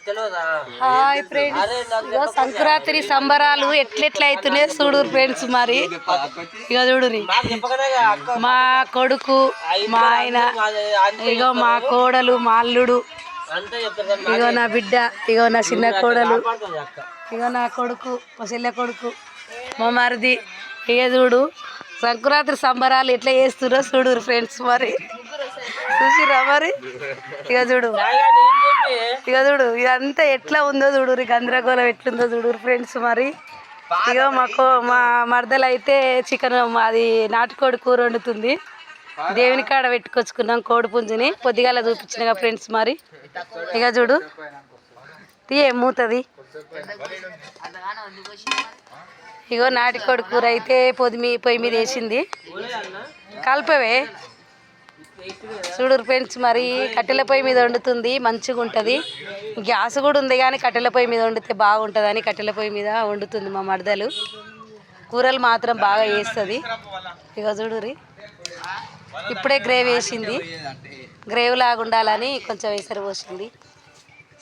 Hi friends, ఇగో సంక్రాంతి సంబరాలు ఎట్లెట్లా అవుతున్నాయి చూడు ఫ్రెండ్స్. మరి ఇక చూడురి, మా కొడుకు, మా ఆయన, ఇగో మా కోడలు, మా అల్లుడు, ఇగో నా బిడ్డ, ఇగో నా చిన్న కోడలు, ఇగో నా కొడుకు, మా చెల్లె కొడుకు, మా మరిది. ఇక చూడు సంక్రాంతి సంబరాలు ఎట్లా చేస్తుర్రో చూడు ఫ్రెండ్స్. మరి చూసిరా మరి. ఇక చూడు ఇదంతా ఎట్లా ఉందో చూడు, గందరగోళం ఎట్లుందో చూడు ఫ్రెండ్స్. మరి ఇగో మా మరదలు అయితే చికెన్, అది నాటుకోడి కూర వండుతుంది. దేవుని కాడ పెట్టుకొచ్చుకున్నాం కోడి పుంజుని, పొద్దుగాల చూపించినగా ఫ్రెండ్స్. మరి ఇక చూడు, ఏమవుతుంది. ఇగో నాటుకోడి కూర అయితే పొయ్యి మీద వేసింది, కలిపవే చూడు ఫ్రెండ్స్. మరి కట్టెల పొయ్యి మీద వండుతుంది, మంచిగా ఉంటుంది. గ్యాస్ కూడా ఉంది కానీ కట్టెల పొయ్యి మీద వండితే బాగుంటుందని కట్టెల పొయ్యి మీద వండుతుంది మా మరదలు. కూరలు మాత్రం బాగా వేస్తుంది. ఇక చూడురి, ఇప్పుడే గ్రేవీ వేసింది, గ్రేవీ లాగా ఉండాలని కొంచెం ఎసరు పోసింది.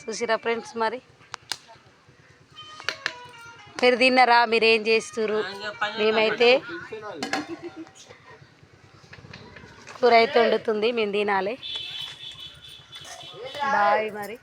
చూసిరా ఫ్రెండ్స్. మరి మీరు తిన్నారా? మీరు ఏం చేస్తుర్రు? మేమైతే కూర అయితే వండుతుంది, మేము తినాలి. బాయ్ మరి.